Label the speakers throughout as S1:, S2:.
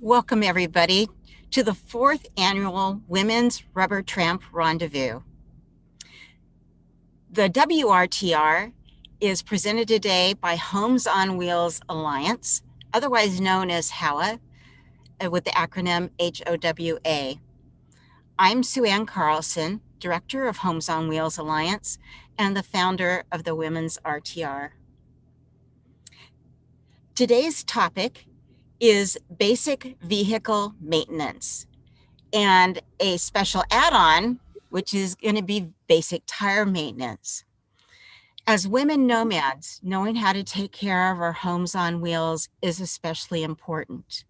S1: Welcome, everybody, to the fourth annual Women's Rubber Tramp Rendezvous. The WRTR is presented today by Homes on Wheels Alliance, otherwise known as HOWA, with the acronym HOWA. I'm Sue Ann Carlson, Director of Homes on Wheels Alliance and the founder of the Women's RTR. Today's topic is basic vehicle maintenance and a special add-on, which is going to be basic tire maintenance. As women nomads, knowing how to take care of our homes on wheels is especially important.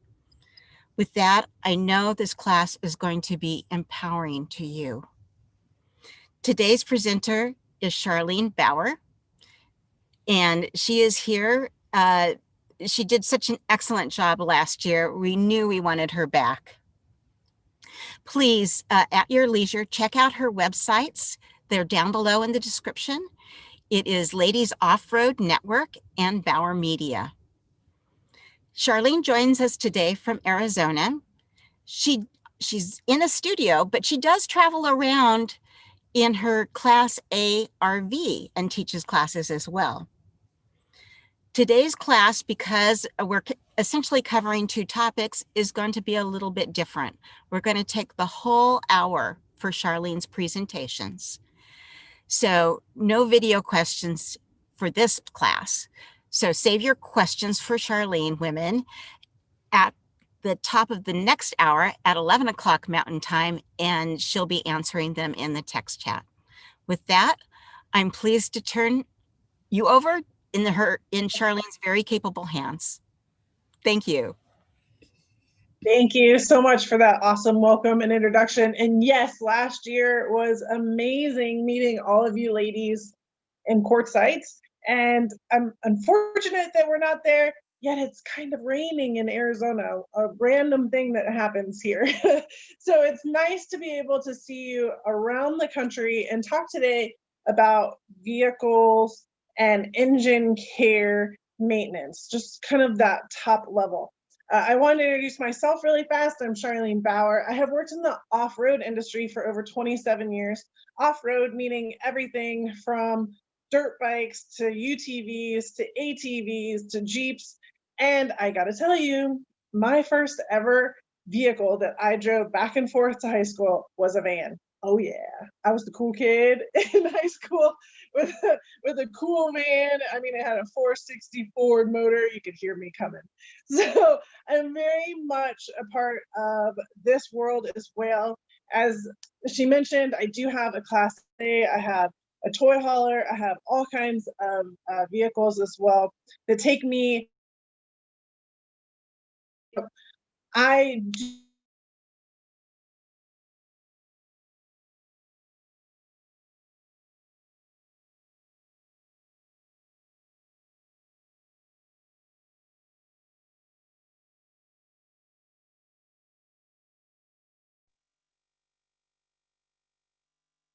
S1: With that, I know this class is going to be empowering to you. Today's presenter is Charlene Bauer, and she is here. She did such an excellent job last year. We knew we wanted her back. Please, at your leisure, check out her websites. They're down below in the description. It is Ladies Off-Road Network and Bauer Media. Charlene joins us today from Arizona. She's in a studio, but she does travel around in her Class A RV and teaches classes as well. Today's class, because we're essentially covering two topics, is going to be a little bit different. We're going to take the whole hour for Charlene's presentations. So no video questions for this class. So save your questions for Charlene, women, at the top of the next hour at 11 o'clock Mountain Time, and she'll be answering them in the text chat. With that, I'm pleased to turn you over in Charlene's very capable hands. Thank you.
S2: Thank you so much for that awesome welcome and introduction. And yes, last year was amazing meeting all of you ladies in Quartzsite. And I'm unfortunate that we're not there, yet it's kind of raining in Arizona, a random thing that happens here. So it's nice to be able to see you around the country and talk today about vehicles and engine care maintenance, just kind of that top level. I want to introduce myself really fast. I'm Charlene Bauer. I have worked in the off-road industry for over 27 years. Off-road meaning everything from dirt bikes to UTVs to ATVs to Jeeps. And I got to tell you, my first ever vehicle that I drove back and forth to high school was a van. Oh yeah, I was the cool kid in high school with a cool van. I mean, it had a 460 Ford motor. You could hear me coming. So I'm very much a part of this world as well. As she mentioned, I do have a Class A. I have a toy hauler. I have all kinds of vehicles as well that take me. I do.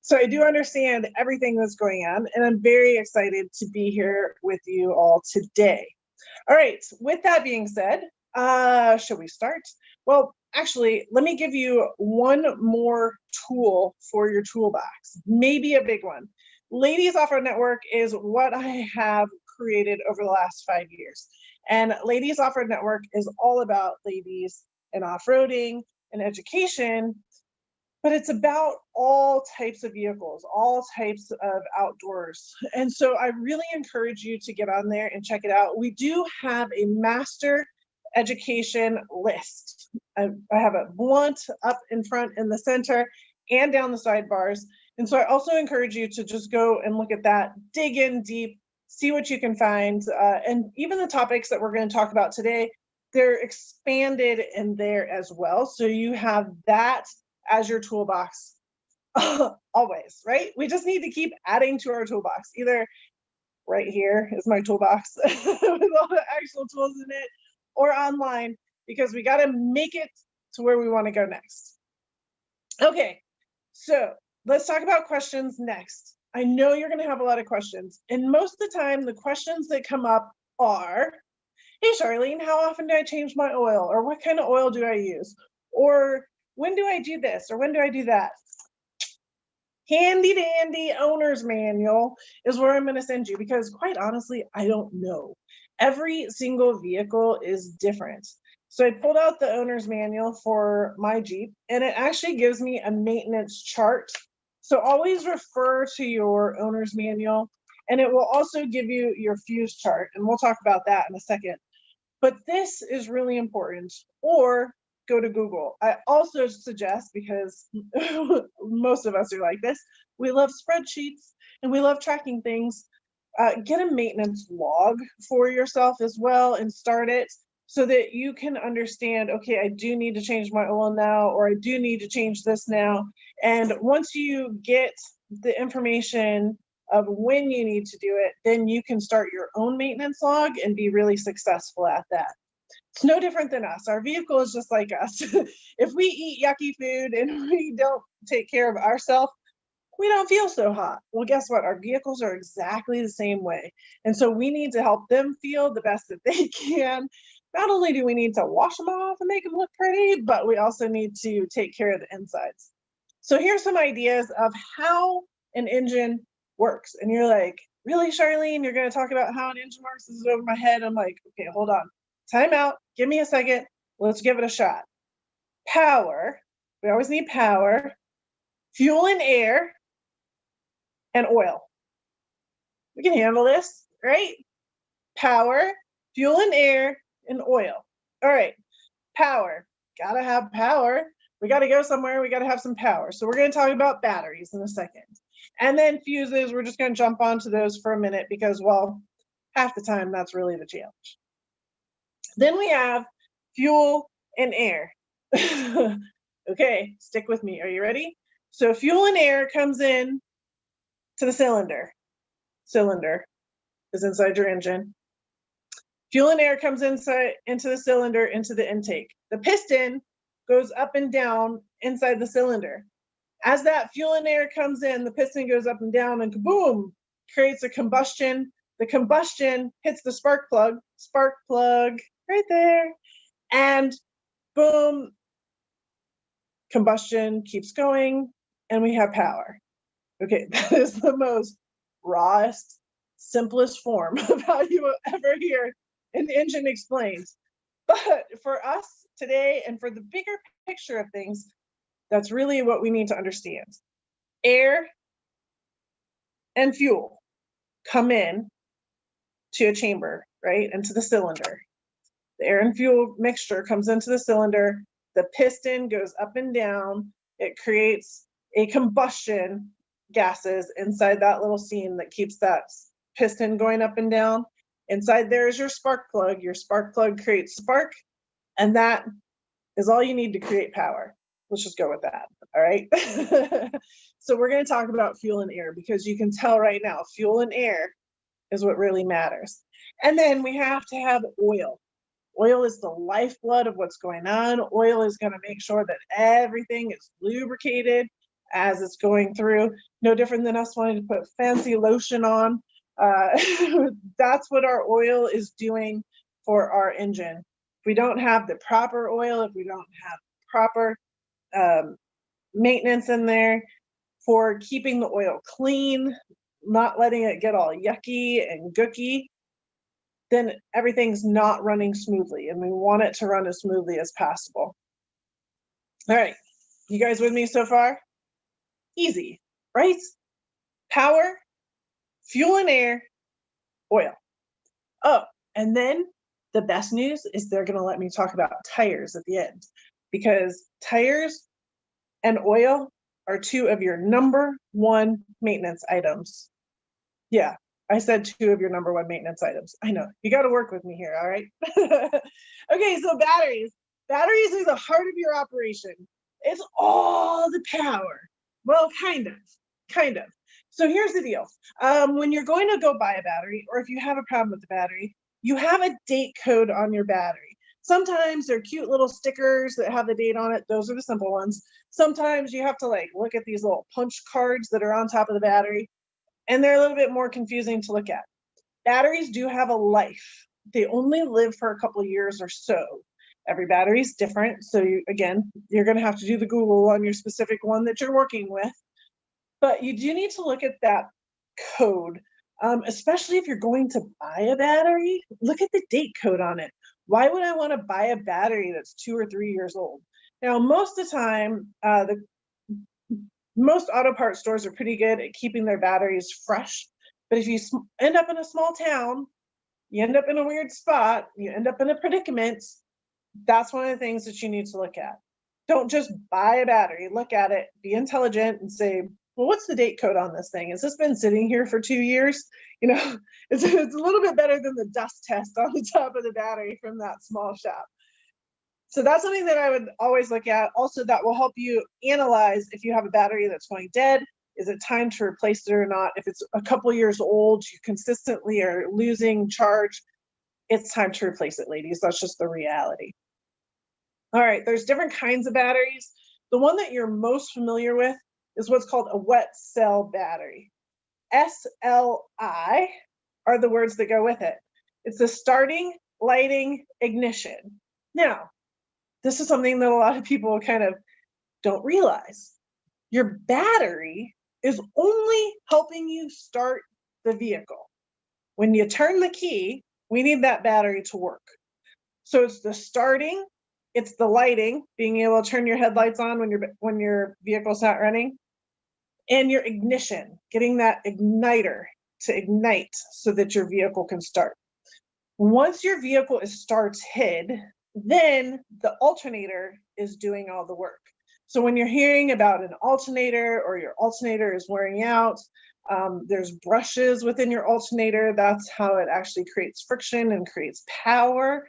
S2: So I do understand everything that's going on, and I'm very excited to be here with you all today. All right, with that being said, should we start? Well, actually, let me give you one more tool for your toolbox, maybe a big one. Ladies Off-Road Network is what I have created over the last 5 years. And Ladies Off-Road Network is all about ladies and off-roading and education, but it's about all types of vehicles, all types of outdoors. And so I really encourage you to get on there and check it out. We do have a master education list. I have a blunt up in front in the center and down the sidebars. And so I also encourage you to just go and look at that, dig in deep, see what you can find. And even the topics that we're going to talk about today, they're expanded in there as well. So you have that as your toolbox always, right? We just need to keep adding to our toolbox. Either right here is my toolbox with all the actual tools in it, or online, because we got to make it to where we want to go next. Okay, so let's talk about questions next. I know you're going to have a lot of questions, and most of the time the questions that come up are, hey, Charlene, how often do I change my oil? Or what kind of oil do I use? Or when do I do this? Or when do I do that? Handy dandy owner's manual is where I'm going to send you, because quite honestly, I don't know. Every single vehicle is different. So I pulled out the owner's manual for my Jeep, and it actually gives me a maintenance chart. So always refer to your owner's manual, and it will also give you your fuse chart. And we'll talk about that in a second. But this is really important. Or go to Google. I also suggest, because most of us are like this, we love spreadsheets and we love tracking things. Get a maintenance log for yourself as well and start it so that you can understand, okay, I do need to change my oil now, or I do need to change this now. And once you get the information of when you need to do it, then you can start your own maintenance log and be really successful at that. It's no different than us. Our vehicle is just like us. If we eat yucky food and we don't take care of ourselves, we don't feel so hot. Well, guess what? Our vehicles are exactly the same way. And so we need to help them feel the best that they can. Not only do we need to wash them off and make them look pretty, but we also need to take care of the insides. So here's some ideas of how an engine works. And you're like, really, Charlene, you're going to talk about how an engine works? This is over my head. I'm like, okay, hold on. Time out. Give me a second. Let's give it a shot. Power. We always need power, fuel and air, and oil. We can handle this, right? Power, fuel and air, and oil. All right, power. Gotta have power. We gotta go somewhere. We gotta have some power. So we're gonna talk about batteries in a second. And then fuses, we're just gonna jump onto those for a minute because, well, half the time that's really the challenge. Then we have fuel and air. Okay, stick with me. Are you ready? So fuel and air comes in to the cylinder. Cylinder is inside your engine. Fuel and air comes inside into the cylinder, into the intake. The piston goes up and down inside the cylinder. As that fuel and air comes in, the piston goes up and down, and kaboom, creates a combustion. The combustion hits the spark plug right there, and boom, combustion keeps going, and we have power. Okay, that is the most rawest, simplest form of how you will ever hear an engine explained. But for us today, and for the bigger picture of things, that's really what we need to understand. Air and fuel come in to a chamber, right, into the cylinder. The air and fuel mixture comes into the cylinder. The piston goes up and down. It creates a combustion gases inside that little seam that keeps that piston going up and down. Inside there is your spark plug. Your spark plug creates spark, and that is all you need to create power. Let's just go with that. All right. So we're going to talk about fuel and air, because you can tell right now, fuel and air is what really matters. And then we have to have oil. Oil is the lifeblood of what's going on. Oil is going to make sure that everything is lubricated as it's going through. No different than us wanting to put fancy lotion on. That's what our oil is doing for our engine. If we don't have the proper oil, if we don't have proper maintenance in there for keeping the oil clean, not letting it get all yucky and gooky, then everything's not running smoothly, and we want it to run as smoothly as possible. All right, you guys with me so far? Easy, right? Power, fuel and air, oil. Oh, and then the best news is they're going to let me talk about tires at the end, because tires and oil are two of your number one maintenance items. Yeah, I said two of your number one maintenance items. I know, you got to work with me here, all right? Okay, so batteries. Batteries are the heart of your operation. It's all the power. Well, kind of. So here's the deal. When you're going to go buy a battery, or if you have a problem with the battery, you have a date code on your battery. Sometimes they're cute little stickers that have the date on it. Those are the simple ones. Sometimes you have to look at these little punch cards that are on top of the battery, and they're a little bit more confusing to look at. Batteries do have a life. they only live for a couple of years or so. Every battery is different. So again, you're going to have to do the Google on your specific one that you're working with. But you do need to look at that code, especially if you're going to buy a battery. Look at the date code on it. Why would I want to buy a battery that's 2 or 3 years old? Now, most of the time, most auto parts stores are pretty good at keeping their batteries fresh. But if you end up in a small town, you end up in a weird spot, you end up in a predicament, that's one of the things that you need to look at. Don't just buy a battery, look at it, be intelligent and say, well, what's the date code on this thing? Has this been sitting here for 2 years? You know, it's a little bit better than the dust test on the top of the battery from that small shop. So that's something that I would always look at. Also, that will help you analyze if you have a battery that's going dead. Is it time to replace it or not? If it's a couple years old, you consistently are losing charge, it's time to replace it, ladies. That's just the reality. All right, there's different kinds of batteries. The one that you're most familiar with is what's called a wet cell battery. SLI are the words that go with it. It's the starting, lighting, ignition. Now, this is something that a lot of people kind of don't realize. Your battery is only helping you start the vehicle. When you turn the key, we need that battery to work. So it's the starting, it's the lighting, being able to turn your headlights on when your vehicle's not running, and your ignition, getting that igniter to ignite so that your vehicle can start. Once your vehicle is started, then the alternator is doing all the work. So when you're hearing about an alternator or your alternator is wearing out, there's brushes within your alternator. That's how it actually creates friction and creates power.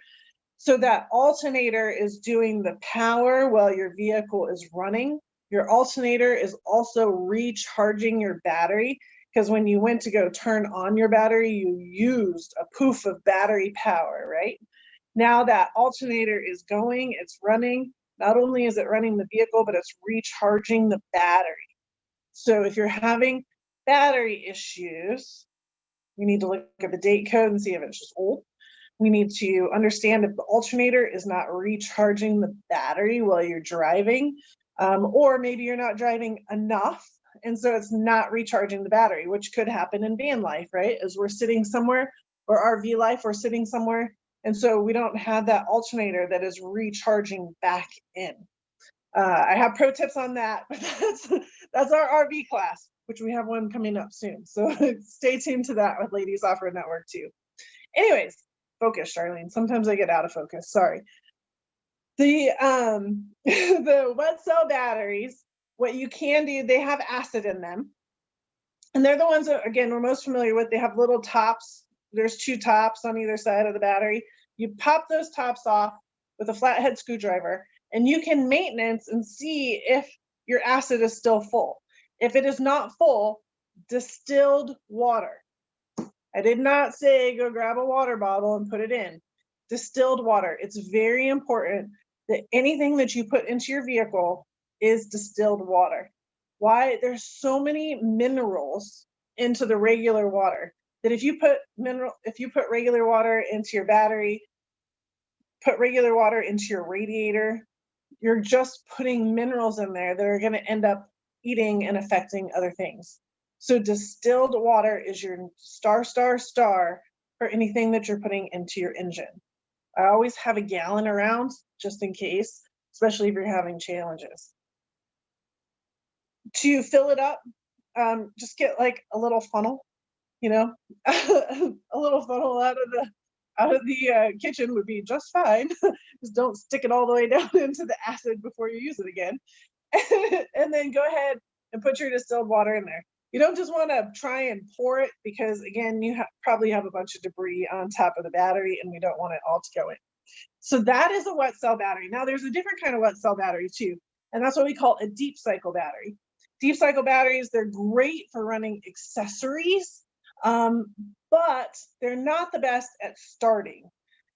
S2: So that alternator is doing the power while your vehicle is running. Your alternator is also recharging your battery, because when you went to go turn on your battery, you used a poof of battery power, right? Now that alternator is going, it's running. Not only is it running the vehicle, but it's recharging the battery. So if you're having battery issues, we need to look at the date code and see if it's just old. We need to understand if the alternator is not recharging the battery while you're driving, or maybe you're not driving enough, and so it's not recharging the battery, which could happen in van life, right? As we're sitting somewhere, or RV life, we're sitting somewhere, and so we don't have that alternator that is recharging back in. I have pro tips on that, but that's our RV class, which we have one coming up soon. So stay tuned to that with Ladies Off-Road Network too. Anyways, focus, Charlene. Sometimes I get out of focus. Sorry. The the wet cell batteries, what you can do, they have acid in them. And they're the ones that, again, we're most familiar with. They have little tops. There's 2 tops on either side of the battery. You pop those tops off with a flathead screwdriver, and you can maintenance and see if your acid is still full. If it is not full, distilled water. I did not say go grab a water bottle and put it in. Distilled water. It's very important that anything that you put into your vehicle is distilled water. Why? There's so many minerals into the regular water that if you put regular water into your battery, put regular water into your radiator, you're just putting minerals in there that are going to end up eating and affecting other things. So distilled water is your star for anything that you're putting into your engine. I always have a gallon around just in case, especially if you're having challenges. To fill it up, just get like a little funnel, you know, a little funnel out of the kitchen would be just fine. Just don't stick it all the way down into the acid before you use it again. And then go ahead and put your distilled water in there. You don't just want to try and pour it, because again, you probably have a bunch of debris on top of the battery, and we don't want it all to go in. So that is a wet cell battery. Now there's a different kind of wet cell battery too, and that's what we call a deep cycle battery. Deep cycle batteries, they're great for running accessories, but they're not the best at starting.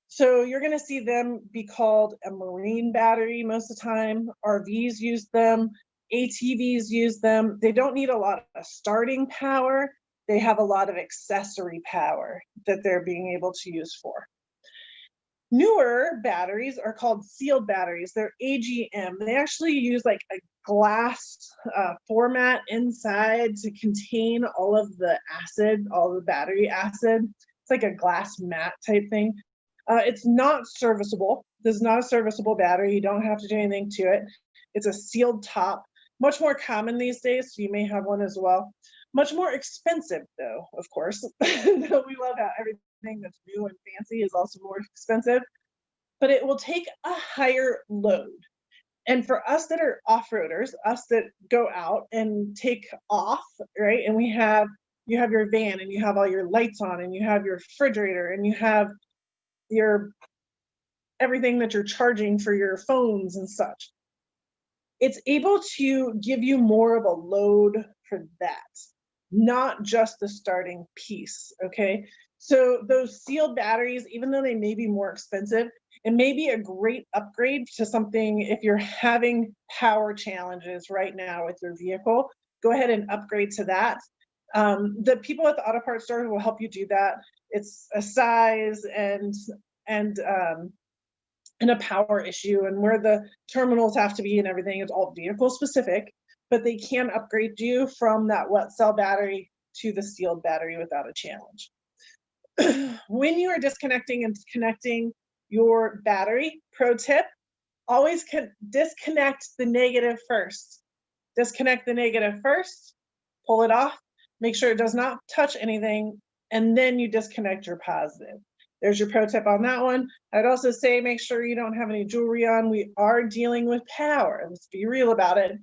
S2: So you're going to see them be called a marine battery most of the time. RVs use them, ATVs use them. They don't need a lot of starting power. They have a lot of accessory power that they're being able to use for. Newer batteries are called sealed batteries. They're AGM. They actually use like a glass format inside to contain all of the acid, all the battery acid. It's like a glass mat type thing. It's not serviceable. This is not a serviceable battery. You don't have to do anything to it. It's a sealed top, much more common these days, so you may have one as well. Much more expensive, though, of course. We love how everything that's new and fancy is also more expensive, but it will take a higher load. And for us that are off-roaders, us that go out and take off, right? And you have your van and you have all your lights on and you have your refrigerator and you have your everything that you're charging for your phones and such. It's able to give you more of a load for that, not just the starting piece, okay? So those sealed batteries, even though they may be more expensive, it may be a great upgrade to something if you're having power challenges right now with your vehicle. Go ahead and upgrade to that. The people at the auto parts store will help you do that. It's a size and a power issue, and where the terminals have to be and everything is all vehicle specific, but they can upgrade you from that wet cell battery to the sealed battery without a challenge. When you are disconnecting and connecting your battery, pro tip, always disconnect the negative first. Disconnect the negative first, pull it off, make sure it does not touch anything, and then you disconnect your positive. There's your pro tip on that one. I'd also say make sure you don't have any jewelry on. We are dealing with power. Let's be real about it.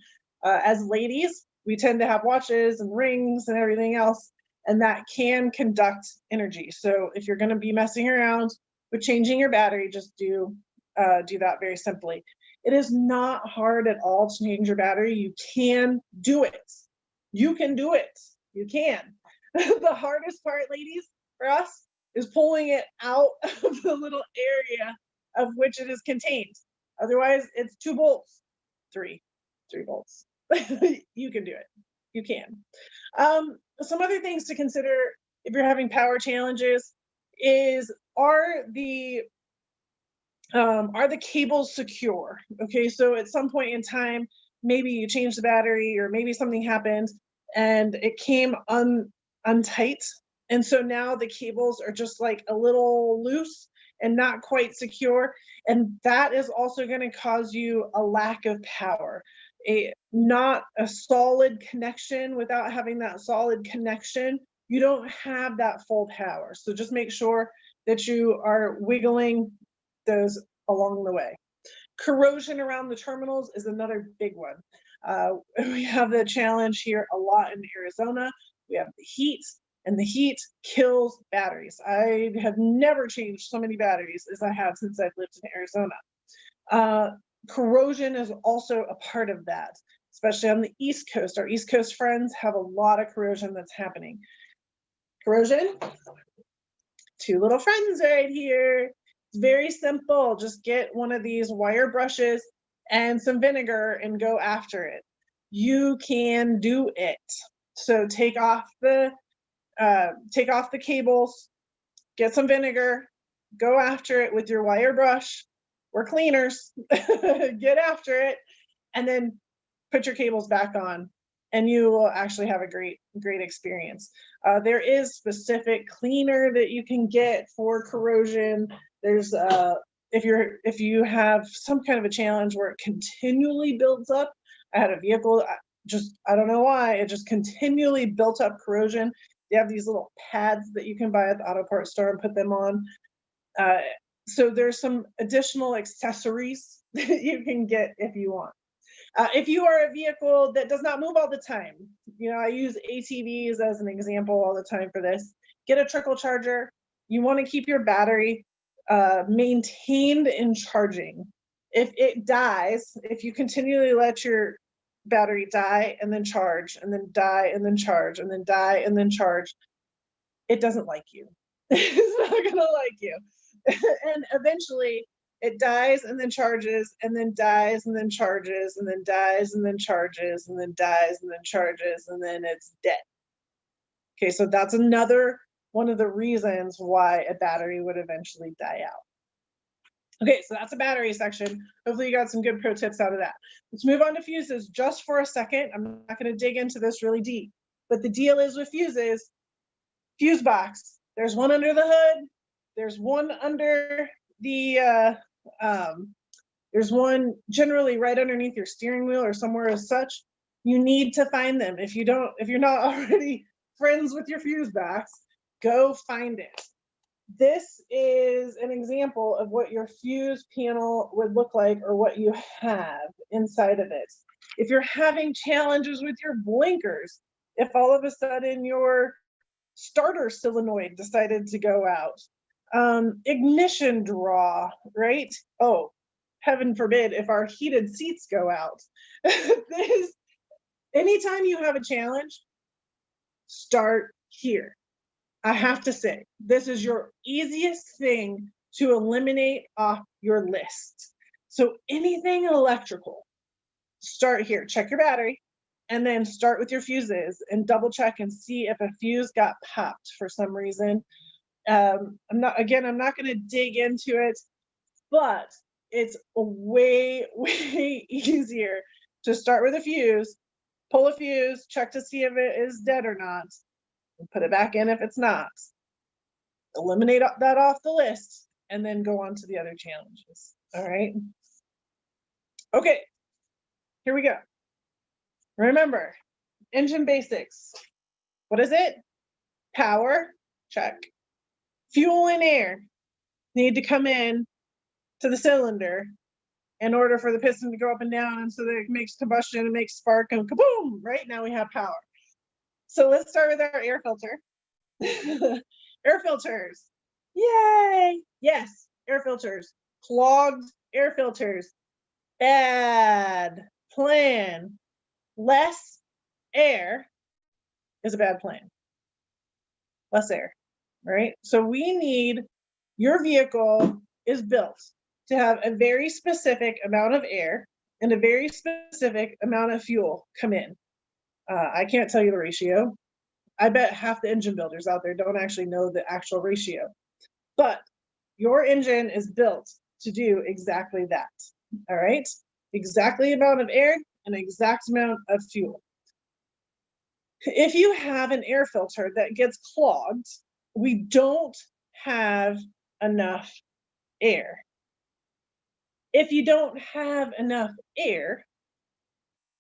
S2: As ladies, we tend to have watches and rings and everything else, and that can conduct energy. So if you're going to be messing around with changing your battery, just do that very simply. It is not hard at all to change your battery. You can do it. You can do it. You can. The hardest part, ladies, for us, is pulling it out of the little area of which it is contained. Otherwise, it's 2 bolts, three bolts. You can do it. You can. Some other things to consider if you're having power challenges is, are the cables secure? Okay, so at some point in time, maybe you changed the battery or maybe something happened and it came untight. And so now the cables are just like a little loose and not quite secure. And that is also going to cause you a lack of power. Not a solid connection. Without having that solid connection, you don't have that full power. So just make sure that you are wiggling those along the way. Corrosion around the terminals is another big one. We have the challenge here a lot in Arizona. We have the heat, and the heat kills batteries. I have never changed so many batteries as I have since I've lived in Arizona. Corrosion is also a part of that, especially on the East Coast. Our East Coast friends have a lot of corrosion that's happening. Corrosion, 2 little friends right here. It's very simple. Just get one of these wire brushes and some vinegar and go after it. You can do it. So take off the cables, get some vinegar, go after it with your wire brush. We're cleaners. Get after it, and then put your cables back on, and you will actually have a great experience. There is specific cleaner that you can get for corrosion. There's if you have some kind of a challenge where it continually builds up. I had a vehicle, I don't know why, it just continually built up corrosion. They have these little pads that you can buy at the auto parts store and put them on. So there's some additional accessories that you can get if you want. If you are a vehicle that does not move all the time, I use ATVs as an example all the time for this. Get a trickle charger. You want to keep your battery maintained and charging. If it dies, if you continually let your battery die and then charge and then die and then charge and then die and then charge, it doesn't like you. It's not gonna like you. And eventually it dies and then charges and then dies and then charges and then dies and then charges and then dies and then charges and then it's dead. Okay, so that's another one of the reasons why a battery would eventually die out. Okay, so that's a battery section. Hopefully you got some good pro tips out of that. Let's move on to fuses just for a second. I'm not going to dig into this really deep, but the deal is with fuses, fuse box. There's one under the hood. There's one under the, there's one generally right underneath your steering wheel or somewhere as such. You need to find them. If you're not already friends with your fuse box, go find it. This is an example of what your fuse panel would look like or what you have inside of it. If you're having challenges with your blinkers, if all of a sudden your starter solenoid decided to go out, ignition draw, right? Oh, heaven forbid if our heated seats go out. Anytime you have a challenge, start here. I have to say, this is your easiest thing to eliminate off your list. So anything electrical, start here, check your battery, and then start with your fuses and double check and see if a fuse got popped for some reason. I'm not going to dig into it, but it's way, way easier to start with a fuse, pull a fuse, check to see if it is dead or not, and put it back in if it's not. Eliminate that off the list, and then go on to the other challenges. All right. Okay, here we go. Remember, engine basics. What is it? Power, check. Fuel and air need to come in to the cylinder in order for the piston to go up and down, and so that it makes combustion and makes spark and kaboom, right? Now we have power. So let's start with our air filter. Air filters. Yay! Yes, air filters. Clogged air filters. Bad plan. Less air is a bad plan. Less air, right? So we need, your vehicle is built to have a very specific amount of air and a very specific amount of fuel come in. I can't tell you the ratio. I bet half the engine builders out there don't actually know the actual ratio. But your engine is built to do exactly that. All right? Exactly amount of air and exact amount of fuel. If you have an air filter that gets clogged, we don't have enough air. If you don't have enough air,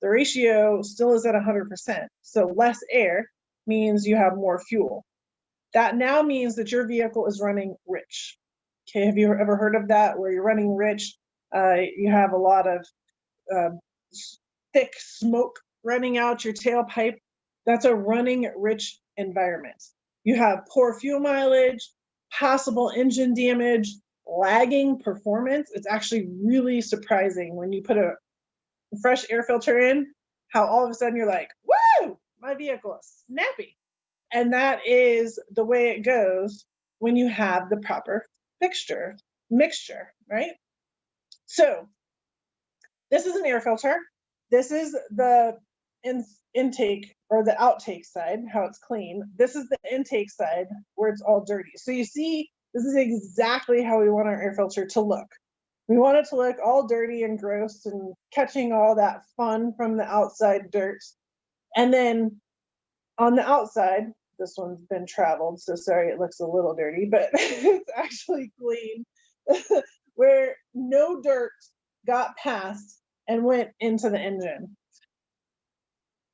S2: the ratio still is at 100%. So less air means you have more fuel. That now means that your vehicle is running rich. Okay, have you ever heard of that, where you're running rich? You have a lot of thick smoke running out your tailpipe. That's a running rich environment. You have poor fuel mileage, possible engine damage, lagging performance. It's actually really surprising when you put a fresh air filter in, how all of a sudden you're like, woo, my vehicle is snappy. And that is the way it goes when you have the proper mixture, right? So this is an air filter. This is the intake or the outtake side, how it's clean. This is the intake side where it's all dirty. So you see, this is exactly how we want our air filter to look. We want it to look all dirty and gross and catching all that fun from the outside dirt. And then on the outside, this one's been traveled, so sorry it looks a little dirty, but it's actually clean, where no dirt got past and went into the engine.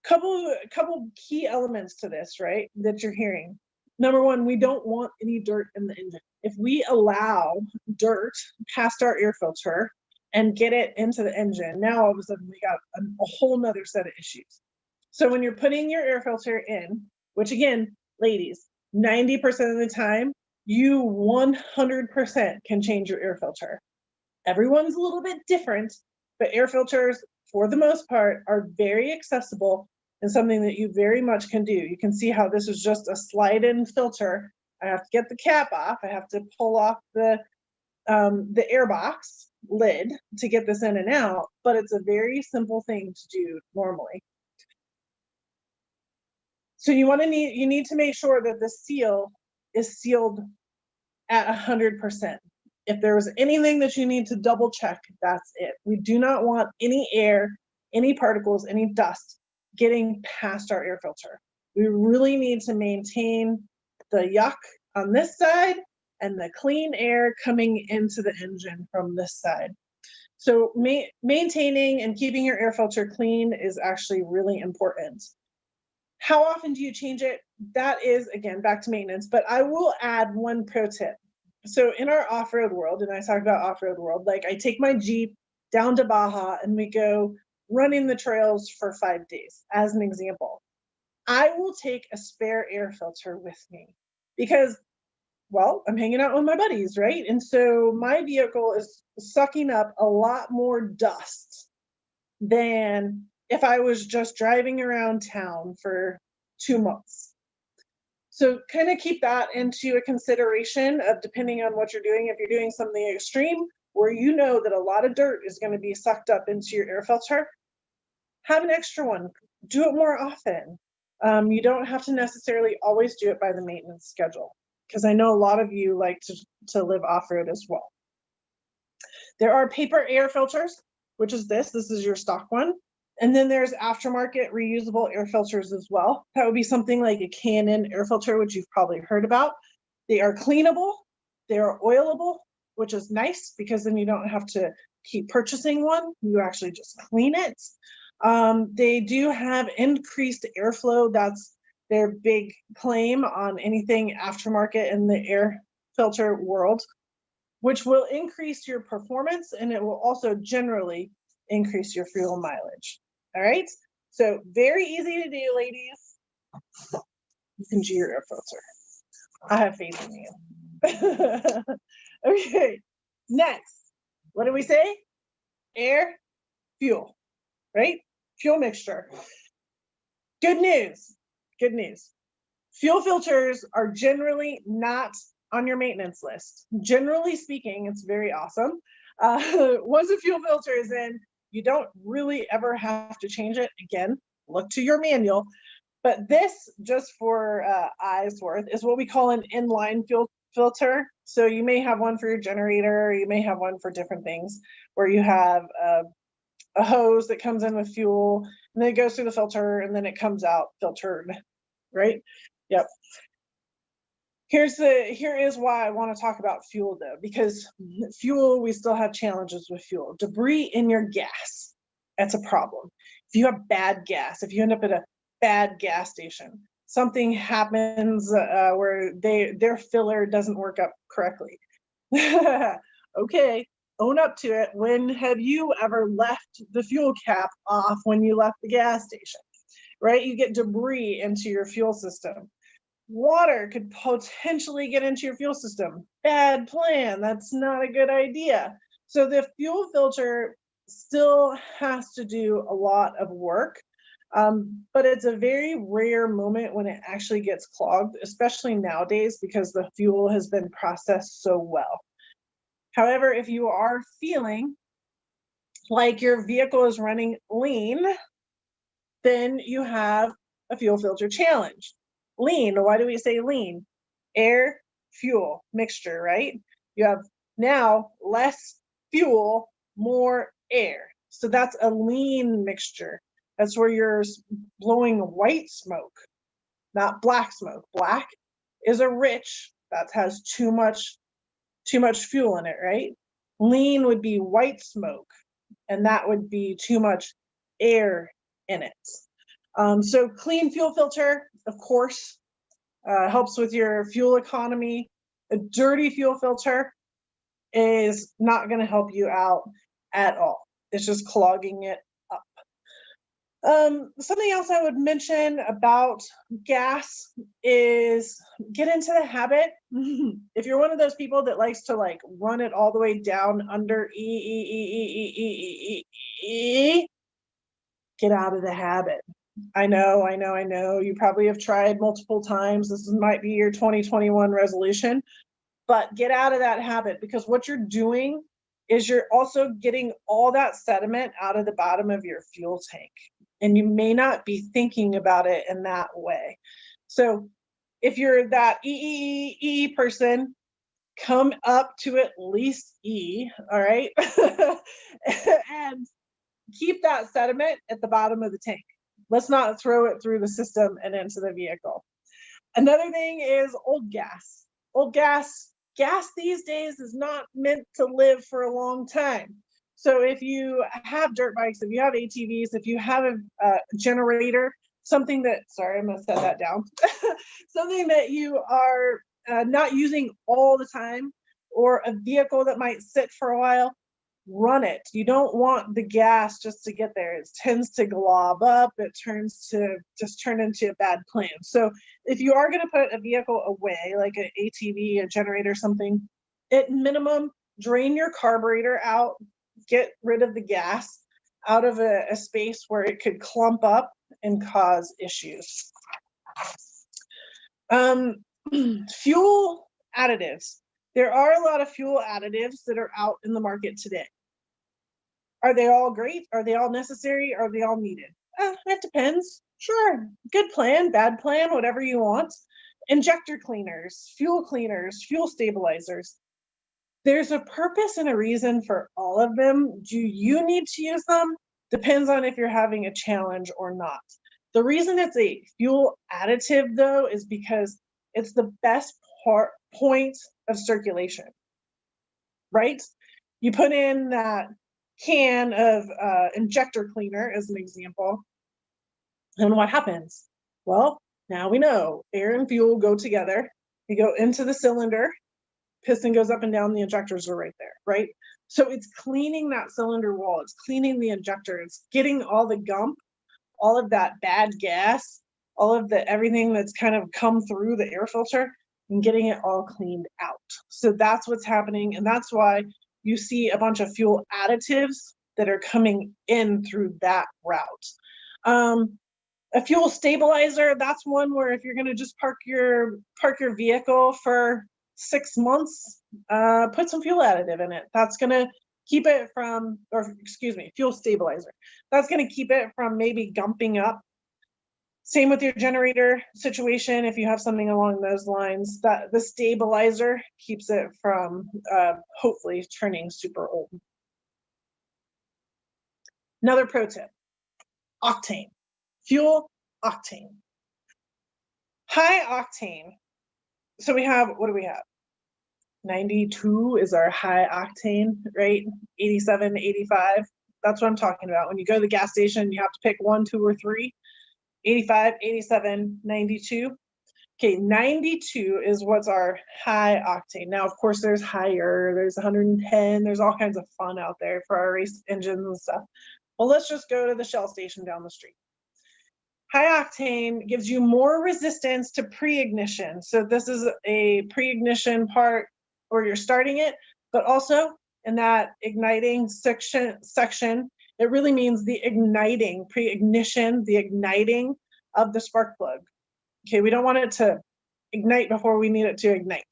S2: Couple key elements to this, right, that you're hearing. Number one, we don't want any dirt in the engine. If we allow dirt past our air filter and get it into the engine, now all of a sudden we got a whole nother set of issues. So when you're putting your air filter in, which again, ladies, 90% of the time, you 100% can change your air filter. Everyone's a little bit different, but air filters, for the most part, are very accessible and something that you very much can do. You can see how this is just a slide-in filter. I have to get the cap off. I have to pull off the air box lid to get this in and out, but it's a very simple thing to do normally. So you need to make sure that the seal is sealed at 100%. If there was anything that you need to double check, that's it. We do not want any air, any particles, any dust getting past our air filter. We really need to maintain the yuck on this side and the clean air coming into the engine from this side. So maintaining and keeping your air filter clean is actually really important. How often do you change it? That is, again, back to maintenance, but I will add one pro tip. So in our off-road world, and I talk about off-road world, like I take my Jeep down to Baja and we go running the trails for 5 days, as an example. I will take a spare air filter with me because, well, I'm hanging out with my buddies, right? And so my vehicle is sucking up a lot more dust than if I was just driving around town for 2 months. So kind of keep that into a consideration of depending on what you're doing. If you're doing something extreme where you know that a lot of dirt is going to be sucked up into your air filter, have an extra one. Do it more often. You don't have to necessarily always do it by the maintenance schedule, because I know a lot of you like to live off-road as well. There are paper air filters, which is this is your stock one. And then there's aftermarket reusable air filters as well. That would be something like a Canon air filter, which you've probably heard about. They are cleanable, they are oilable, which is nice because then you don't have to keep purchasing one. You actually just clean it. They do have increased airflow. That's their big claim on anything aftermarket in the air filter world, which will increase your performance, and it will also generally increase your fuel mileage. All right, so very easy to do, ladies. You can do your air filter. I have faith in you. Okay, next, what do we say? Air, fuel, right? Fuel mixture. Good news. Fuel filters are generally not on your maintenance list. Generally speaking, it's very awesome. Once a fuel filter is in, you don't really ever have to change it. Again, look to your manual. But this, just for eyes worth, is what we call an inline fuel filter. So you may have one for your generator, you may have one for different things, where you have a hose that comes in with fuel, and then it goes through the filter, and then it comes out filtered, right? Yep. Here is why I want to talk about fuel, though, because fuel, we still have challenges with fuel. Debris in your gas, that's a problem. If you have bad gas, if you end up at a bad gas station, something happens where their filler doesn't work up correctly. Okay, own up to it. When have you ever left the fuel cap off when you left the gas station, right? You get debris into your fuel system. Water could potentially get into your fuel system. Bad plan. That's not a good idea. So the fuel filter still has to do a lot of work, but it's a very rare moment when it actually gets clogged, especially nowadays because the fuel has been processed so well. However, if you are feeling like your vehicle is running lean, then you have a fuel filter challenge. Lean, why do we say lean? Air, fuel, mixture, right? You have now less fuel, more air. So that's a lean mixture. That's where you're blowing white smoke, not black smoke. Black is a rich, that has too much fuel in it, right? Lean would be white smoke, and that would be too much air in it. So clean fuel filter, of course, helps with your fuel economy. A dirty fuel filter is not going to help you out at all. It's just clogging it up. Something else I would mention about gas is get into the habit. If you're one of those people that likes to like run it all the way down under get out of the habit. I know. You probably have tried multiple times. This might be your 2021 resolution, but get out of that habit, because what you're doing is you're also getting all that sediment out of the bottom of your fuel tank. And you may not be thinking about it in that way. So if you're that person, come up to at least E, all right? And keep that sediment at the bottom of the tank. Let's not throw it through the system and into the vehicle. Another thing is old gas. Old gas these days is not meant to live for a long time. So if you have dirt bikes, if you have ATVs, if you have a generator, something that, sorry, I'm gonna set that down, something that you are not using all the time, or a vehicle that might sit for a while, run it. You don't want the gas just to get there. It tends to glob up. It turns to just turn into a bad plan. So if you are going to put a vehicle away, like an ATV, a generator, something, at minimum, drain your carburetor out, get rid of the gas out of a space where it could clump up and cause issues. Fuel additives. There are a lot of fuel additives that are out in the market today. Are they all great? Are they all necessary? Are they all needed? It depends. Sure, good plan, bad plan, whatever you want. Injector cleaners, fuel stabilizers. There's a purpose and a reason for all of them. Do you need to use them? Depends on if you're having a challenge or not. The reason it's a fuel additive, though, is because it's the best point of circulation, right? You put in that can of injector cleaner as an example, and what happens? Well, now we know air and fuel go together. You go into the cylinder, piston goes up and down, the injectors are right there, right? So it's cleaning that cylinder wall, it's cleaning the injector, it's getting all the gump, all of that bad gas, all of the everything that's kind of come through the air filter, and getting it all cleaned out. So that's what's happening, and that's why you see a bunch of fuel additives that are coming in through that route. A fuel stabilizer, that's one where if you're going to just park your vehicle for 6 months, put some fuel additive in it. That's going to keep it from, or excuse me, fuel stabilizer. That's going to keep it from maybe gumping up. Same with your generator situation. If you have something along those lines, that the stabilizer keeps it from hopefully turning super old. Another pro tip, octane, fuel octane. High octane. So we have, what do we have? 92 is our high octane, right? 87, 85. That's what I'm talking about. When you go to the gas station, you have to pick 1, 2, or 3. 85, 87, 92. Okay, 92 is what's our high octane. Now, of course, there's higher, there's 110, there's all kinds of fun out there for our race engines and stuff. Well, let's just go to the Shell station down the street. High octane gives you more resistance to pre-ignition. So this is a pre-ignition part where you're starting it, but also in that igniting section, it really means the igniting, pre-ignition, the igniting of the spark plug. Okay, we don't want it to ignite before we need it to ignite.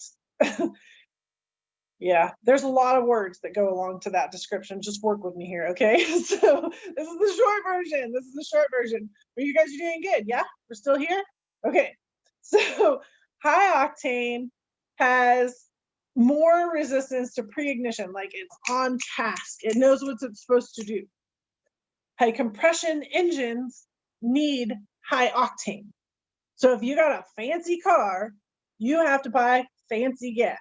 S2: Yeah, there's a lot of words that go along to that description. Just work with me here, okay? So this is the short version. This is the short version. But you guys are doing good, yeah? We're still here? Okay, so high octane has more resistance to pre-ignition, like it's on task. It knows what it's supposed to do. High compression engines need high octane. So if you got a fancy car, you have to buy fancy gas.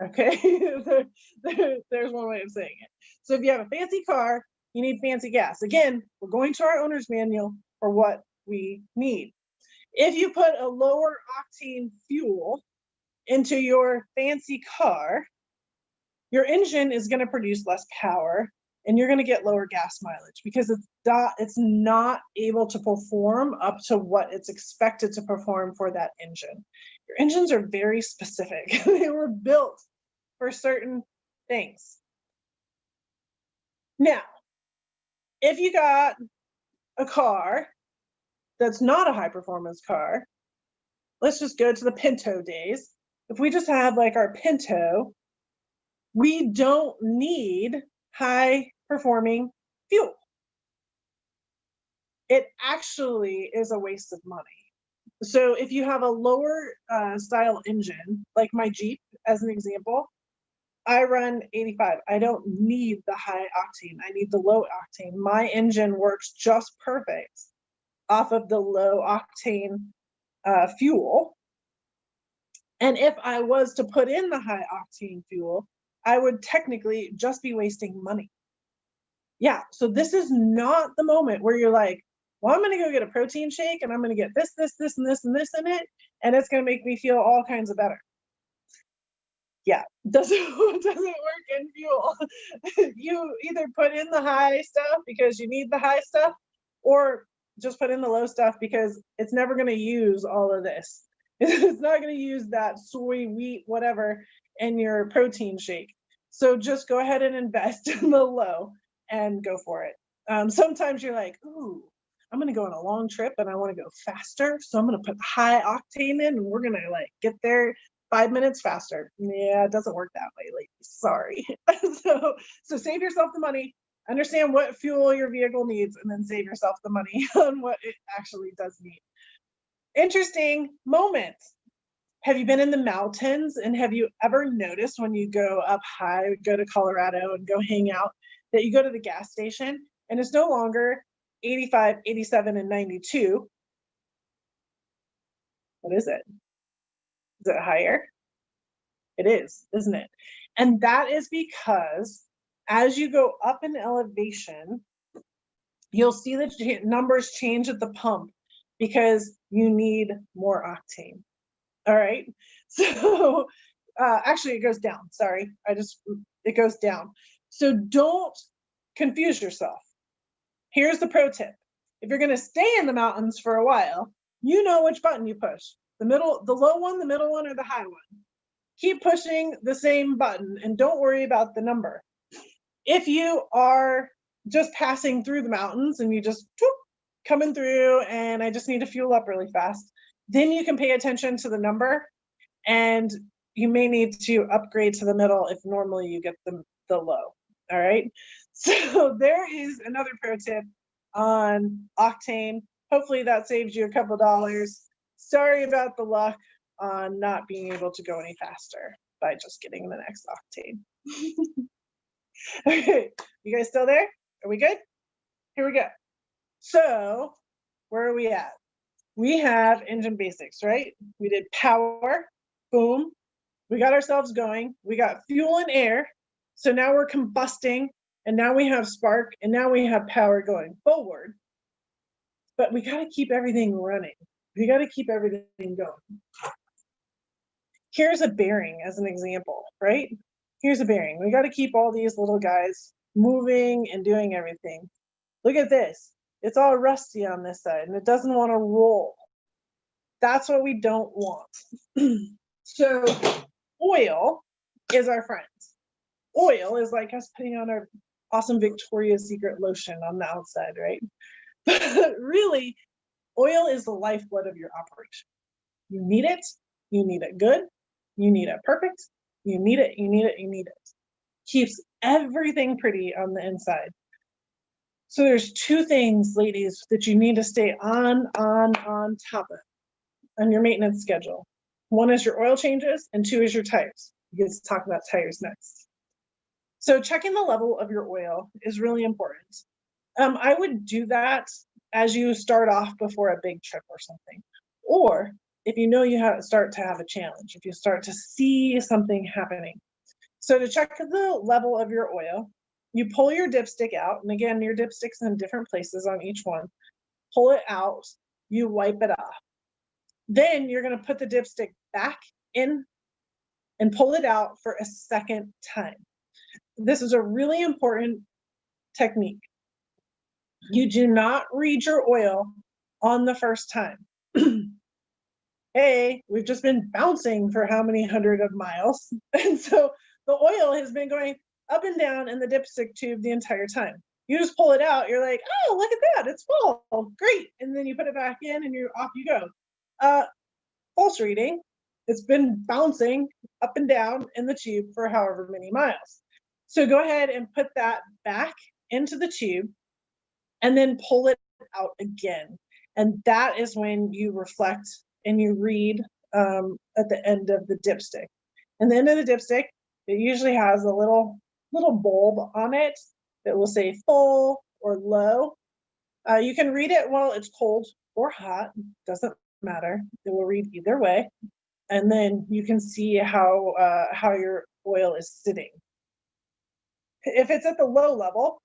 S2: Okay, there's one way of saying it. So if you have a fancy car, you need fancy gas. Again, we're going to our owner's manual for what we need. If you put a lower octane fuel into your fancy car, your engine is going to produce less power and you're going to get lower gas mileage because it's not able to perform up to what it's expected to perform for that engine. Your engines are very specific. They were built for certain things. Now, if you got a car that's not a high performance car, let's just go to the Pinto days. If we just have like our Pinto, we don't need high performing fuel. It actually is a waste of money. So if you have a lower style engine, like my Jeep as an example, I run 85. I don't need the high octane. I need the low octane. My engine works just perfect off of the low octane fuel. And if I was to put in the high octane fuel, I would technically just be wasting money. Yeah, so this is not the moment where you're like, well, I'm going to go get a protein shake and I'm going to get this, this, this, and this, and this in it, and it's going to make me feel all kinds of better. Yeah, doesn't work in fuel. You either put in the high stuff because you need the high stuff, or just put in the low stuff because it's never going to use all of this. It's not going to use that soy, wheat, whatever in your protein shake. So just go ahead and invest in the low and go for it. Sometimes you're like, ooh, I'm going to go on a long trip and I want to go faster. So I'm going to put high octane in and we're going to like get there 5 minutes faster. Yeah, it doesn't work that way, ladies. Sorry. So save yourself the money, understand what fuel your vehicle needs, and then save yourself the money on what it actually does need. Interesting moment. Have you been in the mountains, and have you ever noticed when you go up high, go to Colorado and go hang out, that you go to the gas station and it's no longer 85, 87, and 92. What is it? Is it higher? It is, isn't it? And that is because as you go up in elevation, you'll see the numbers change at the pump because you need more octane. All right. So actually it goes down. Sorry. It goes down. So don't confuse yourself. Here's the pro tip. If you're going to stay in the mountains for a while, you know which button you push. The low one, the middle one, or the high one. Keep pushing the same button and don't worry about the number. If you are just passing through the mountains and you just coming through and I just need to fuel up really fast, then you can pay attention to the number and you may need to upgrade to the middle if normally you get the low. All right. So there is another pro tip on octane. Hopefully that saves you a couple dollars. Sorry about the luck on not being able to go any faster by just getting the next octane. Okay, you guys still there? Are we good? Here we go. So where are we at? We have engine basics, right? We did power, boom. We got ourselves going. We got fuel and air. So now we're combusting and now we have spark and now we have power going forward. But we got to keep everything running. We got to keep everything going. Here's a bearing as an example, right? Here's a bearing. We got to keep all these little guys moving and doing everything. Look at this. It's all rusty on this side and it doesn't want to roll. That's what we don't want. So oil is our friend. Oil is like us putting on our awesome Victoria's Secret lotion on the outside, right? But really, oil is the lifeblood of your operation. You need it. You need it good. You need it perfect. You need it. You need it. You need it. Keeps everything pretty on the inside. So there's two things, ladies, that you need to stay on top of on your maintenance schedule. One is your oil changes and two is your tires. We get to talk about tires next. So checking the level of your oil is really important. I would do that as you start off before a big trip or something. Or if you know you start to have a challenge, if you start to see something happening. So to check the level of your oil, you pull your dipstick out. And again, your dipstick's in different places on each one. Pull it out, you wipe it off. Then you're going to put the dipstick back in and pull it out for a second time. This is a really important technique. You do not read your oil on the first time. Hey, we've just been bouncing for how many hundred of miles? And so the oil has been going up and down in the dipstick tube the entire time. You just pull it out, you're like, oh, look at that, it's full, great. And then you put it back in and you're off you go. False reading. It's been bouncing up and down in the tube for however many miles. So go ahead and put that back into the tube and then pull it out again. And that is when you reflect and you read at the end of the dipstick. And the end of the dipstick, it usually has a little bulb on it that will say full or low. You can read it while it's cold or hot, doesn't matter. It will read either way. And then you can see how your oil is sitting. If it's at the low level,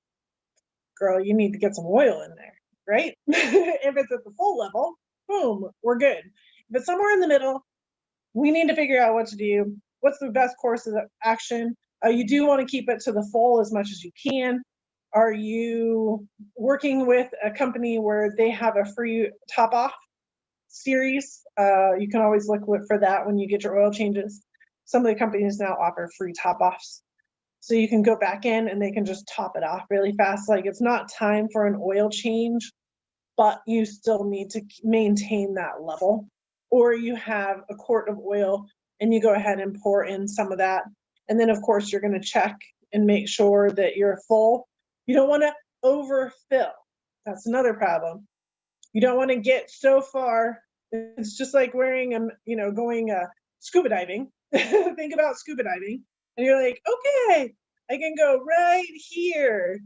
S2: girl, you need to get some oil in there, right? If it's at the full level, boom, we're good. If it's somewhere in the middle, we need to figure out what to do. What's the best course of action? You do want to keep it to the full as much as you can. Are you working with a company where they have a free top off series? You can always look for that when you get your oil changes. Some of the companies now offer free top offs. So you can go back in and they can just top it off really fast. Like, it's not time for an oil change, but you still need to maintain that level. Or you have a quart of oil and you go ahead and pour in some of that. And then of course you're going to check and make sure that you're full. You don't want to overfill. That's another problem. You don't want to get so far. It's just like wearing going scuba diving. Think about scuba diving. And you're like, okay, I can go right here.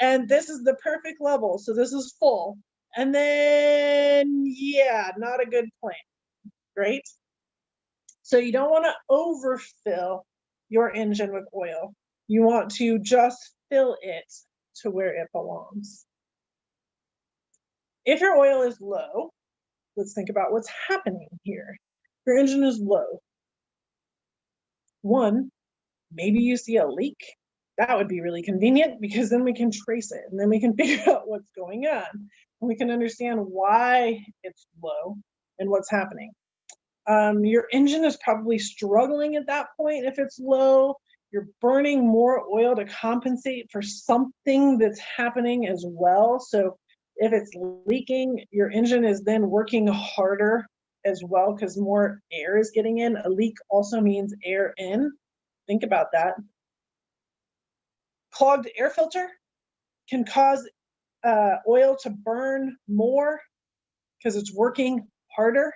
S2: And this is the perfect level. So this is full. And then, yeah, not a good plan, right? So you don't want to overfill your engine with oil. You want to just fill it to where it belongs. If your oil is low, let's think about what's happening here. Your engine is low. One, maybe you see a leak. That would be really convenient because then we can trace it and then we can figure out what's going on. And we can understand why it's low and what's happening. Your engine is probably struggling at that point if it's low. You're burning more oil to compensate for something that's happening as well. So if it's leaking, your engine is then working harder as well because more air is getting in. A leak also means air in. Think about that. Clogged air filter can cause oil to burn more because it's working harder.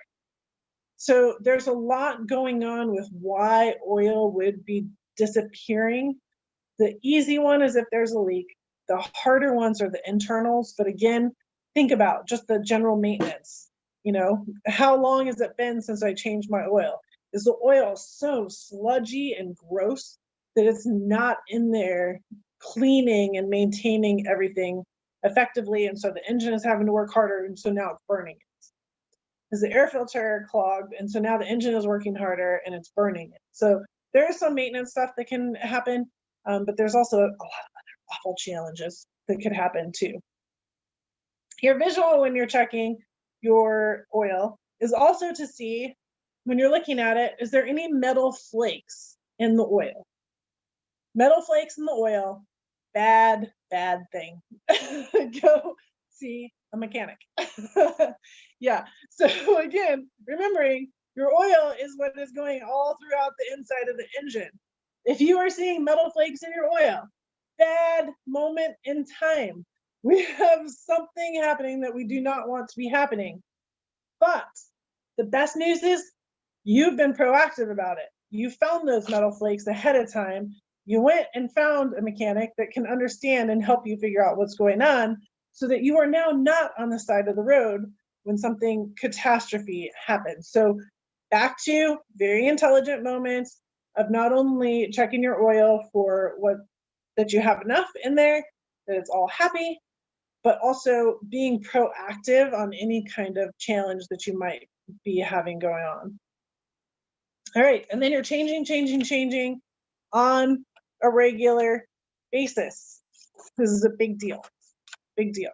S2: So there's a lot going on with why oil would be disappearing. The easy one is if there's a leak. The harder ones are the internals. But again, think about just the general maintenance. How long has it been since I changed my oil? Is the oil so sludgy and gross that it's not in there cleaning and maintaining everything effectively? And so the engine is having to work harder, and so now it's burning it. Is the air filter clogged, and so now the engine is working harder and it's burning it. So there is some maintenance stuff that can happen, but there's also a lot of other awful challenges that could happen too. Your visual when you're checking your oil is also to see, when you're looking at it, is there any metal flakes in the oil? Metal flakes in the oil, bad thing. Go see a mechanic. Yeah, so again, remembering your oil is what is going all throughout the inside of the engine. If you are seeing metal flakes in your oil, bad moment in time. We have something happening that we do not want to be happening. But the best news is you've been proactive about it. You found those metal flakes ahead of time. You went and found a mechanic that can understand and help you figure out what's going on so that you are now not on the side of the road when something catastrophe happens. So back to very intelligent moments of not only checking your oil for that you have enough in there, that it's all happy, but also being proactive on any kind of challenge that you might be having going on. All right, and then you're changing on a regular basis. This is a big deal, big deal.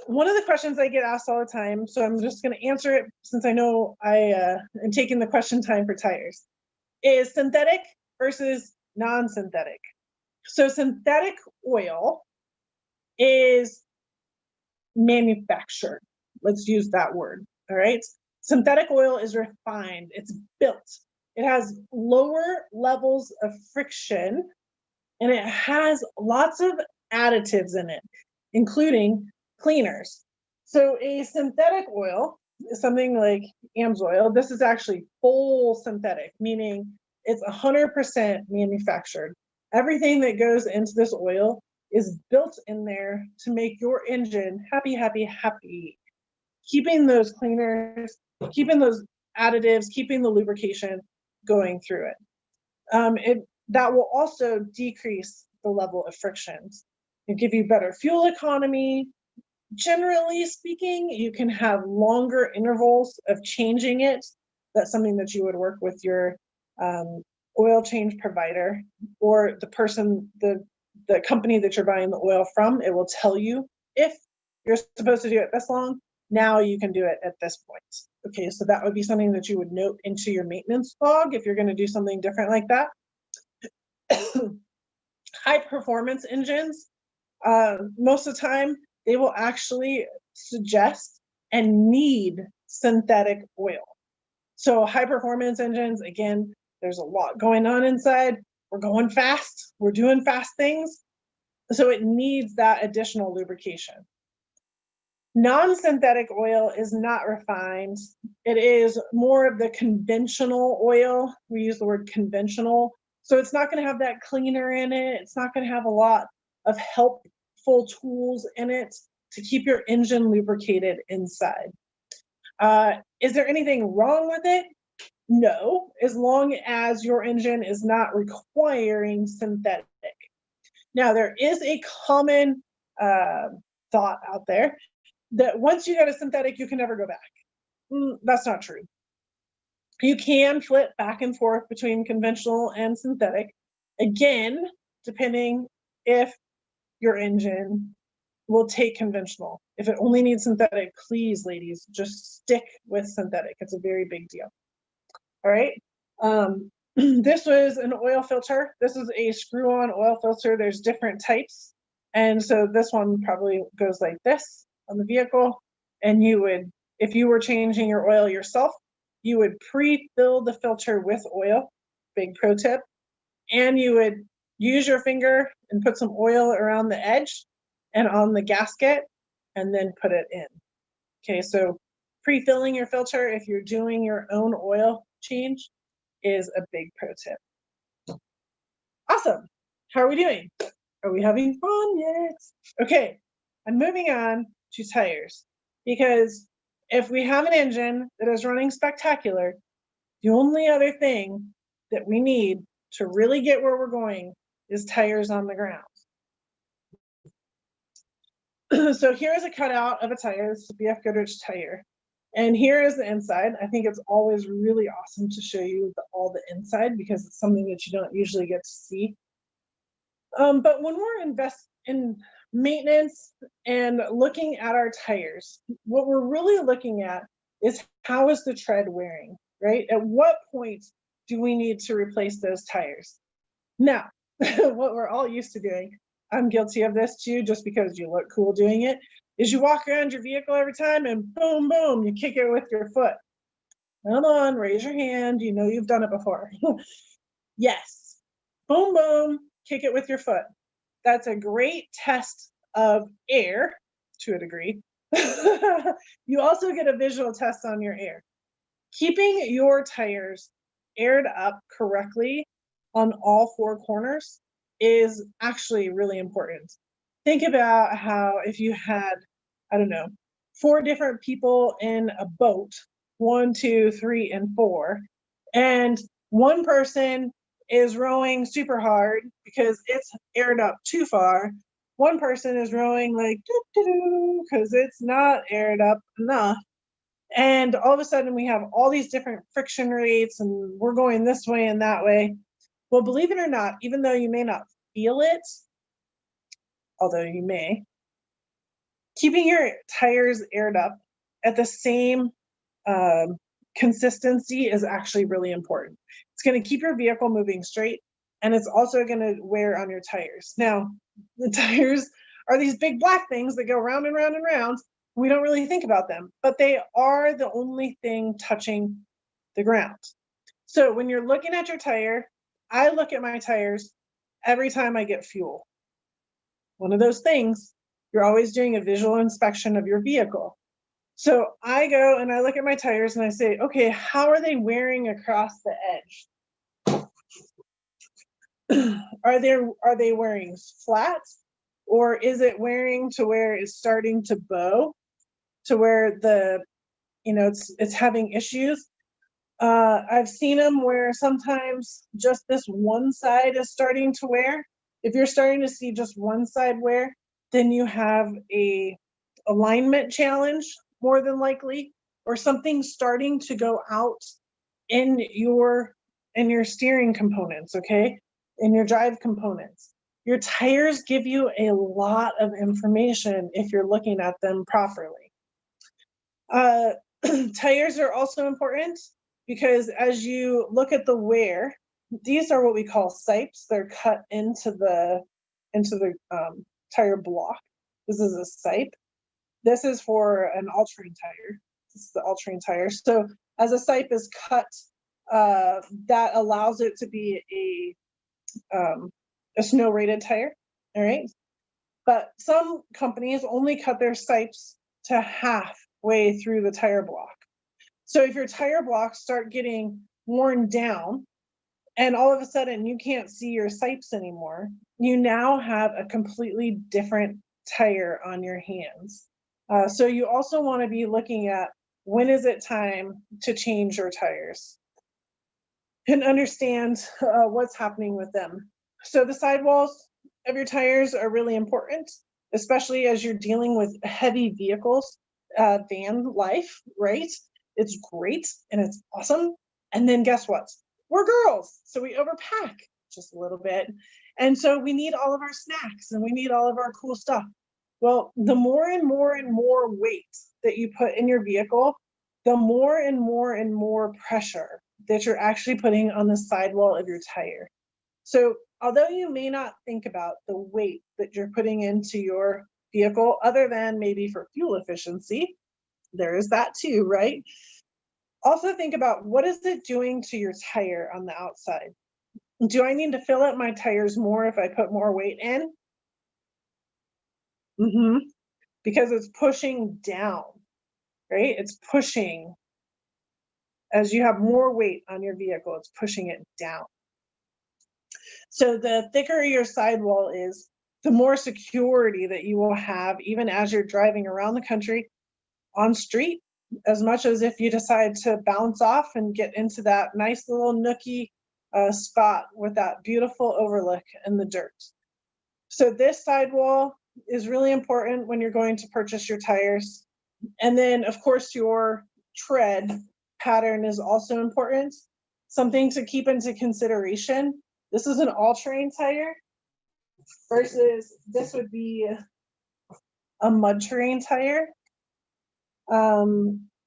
S2: One of the questions I get asked all the time, so I'm just going to answer it since I know I am taking the question time for tires, is synthetic versus non-synthetic. So synthetic oil is manufactured. Let's use that word, all right? Synthetic oil is refined, it's built. It has lower levels of friction, and it has lots of additives in it, including cleaners. So a synthetic oil something like AMSOIL, this is actually full synthetic, meaning it's 100% manufactured. Everything that goes into this oil is built in there to make your engine happy, happy, happy. Keeping those cleaners, keeping those additives, keeping the lubrication going through it. That will also decrease the level of frictions. It'll give you better fuel economy. Generally speaking, you can have longer intervals of changing it. That's something that you would work with your oil change provider or the person, the company that you're buying the oil from. It will tell you if you're supposed to do it this long. Now you can do it at this point. Okay, so that would be something that you would note into your maintenance log if you're going to do something different like that. High performance engines, most of the time, they will actually suggest and need synthetic oil. So high performance engines, again, there's a lot going on inside. We're going fast. We're doing fast things. So it needs that additional lubrication. Non-synthetic oil is not refined. It is more of the conventional oil. We use the word conventional. So it's not going to have that cleaner in it. It's not going to have a lot of helpful tools in it to keep your engine lubricated inside. Is there anything wrong with it? No, as long as your engine is not requiring synthetic. Now, there is a common thought out there that once you get a synthetic, you can never go back. That's not true. You can flip back and forth between conventional and synthetic, again, depending if your engine will take conventional. If it only needs synthetic, please, ladies, just stick with synthetic. It's a very big deal. All right. This was an oil filter. This is a screw-on oil filter. There's different types. And so this one probably goes like this on the vehicle. And you would, if you were changing your oil yourself, you would pre-fill the filter with oil, big pro tip, and you would use your finger and put some oil around the edge and on the gasket, and then put it in. Okay, so pre-filling your filter if you're doing your own oil change is a big pro tip. Awesome. How are we doing? Are we having fun yet? Okay, I'm moving on to tires, because if we have an engine that is running spectacular, the only other thing that we need to really get where we're going is tires on the ground. So here's a cutout of a tire. This is a BF Goodrich tire. And here is the inside. I think it's always really awesome to show you all the inside, because it's something that you don't usually get to see. But when we're in maintenance and looking at our tires, what we're really looking at is how is the tread wearing, right? At what point do we need to replace those tires? Now, what we're all used to doing, I'm guilty of this too, just because you look cool doing it, is you walk around your vehicle every time and boom, boom, you kick it with your foot. Come on, raise your hand. You know you've done it before. Yes. Boom, boom, kick it with your foot. That's a great test of air to a degree. You also get a visual test on your air. Keeping your tires aired up correctly on all four corners is actually really important. Think about how if you had, I don't know, 4 different people in a boat, 1, 2, 3, and 4, and one person is rowing super hard because it's aired up too far. One person is rowing like because it's not aired up enough. And all of a sudden we have all these different friction rates and we're going this way and that way. Well, believe it or not, even though you may not feel it, although you may, keeping your tires aired up at the same consistency is actually really important. It's going to keep your vehicle moving straight, and it's also going to wear on your tires. Now, the tires are these big black things that go round and round and round. We don't really think about them, but they are the only thing touching the ground. So when you're looking at your tire, I look at my tires every time I get fuel. One of those things, you're always doing a visual inspection of your vehicle. So I go and I look at my tires and I say, okay, how are they wearing across the edge? Are they wearing flat, or is it wearing to where it's starting to bow, to where it's having issues? I've seen them where sometimes just this one side is starting to wear. If you're starting to see just one side wear, then you have a alignment challenge more than likely, or something starting to go out in your steering components, okay? In your drive components. Your tires give you a lot of information if you're looking at them properly. Tires are also important because as you look at the wear, these are what we call sipes. They're cut into the tire block. This is a sipe. This is for an all-terrain tire. This is the all-terrain tire. So as a sipe is cut, that allows it to be a snow-rated tire. All right. But some companies only cut their sipes to halfway through the tire block. So if your tire blocks start getting worn down and all of a sudden you can't see your sipes anymore, you now have a completely different tire on your hands. So you also want to be looking at when is it time to change your tires and understand what's happening with them. So the sidewalls of your tires are really important, especially as you're dealing with heavy vehicles, van life, right? It's great and it's awesome. And then guess what? We're girls, so we overpack just a little bit. And so we need all of our snacks and we need all of our cool stuff. Well, the more and more and more weight that you put in your vehicle, the more and more and more pressure that you're actually putting on the sidewall of your tire. So although you may not think about the weight that you're putting into your vehicle, other than maybe for fuel efficiency, there is that too, right? Also think about what is it doing to your tire on the outside? Do I need to fill up my tires more if I put more weight in? Because it's pushing down, right? It's pushing. As you have more weight on your vehicle, it's pushing it down. So the thicker your sidewall is, the more security that you will have, even as you're driving around the country on street, as much as if you decide to bounce off and get into that nice little nookie spot with that beautiful overlook in the dirt. So this sidewall is really important when you're going to purchase your tires. And then of course your tread pattern is also important. Something to keep into consideration. This is an all-terrain tire versus this would be a mud terrain tire.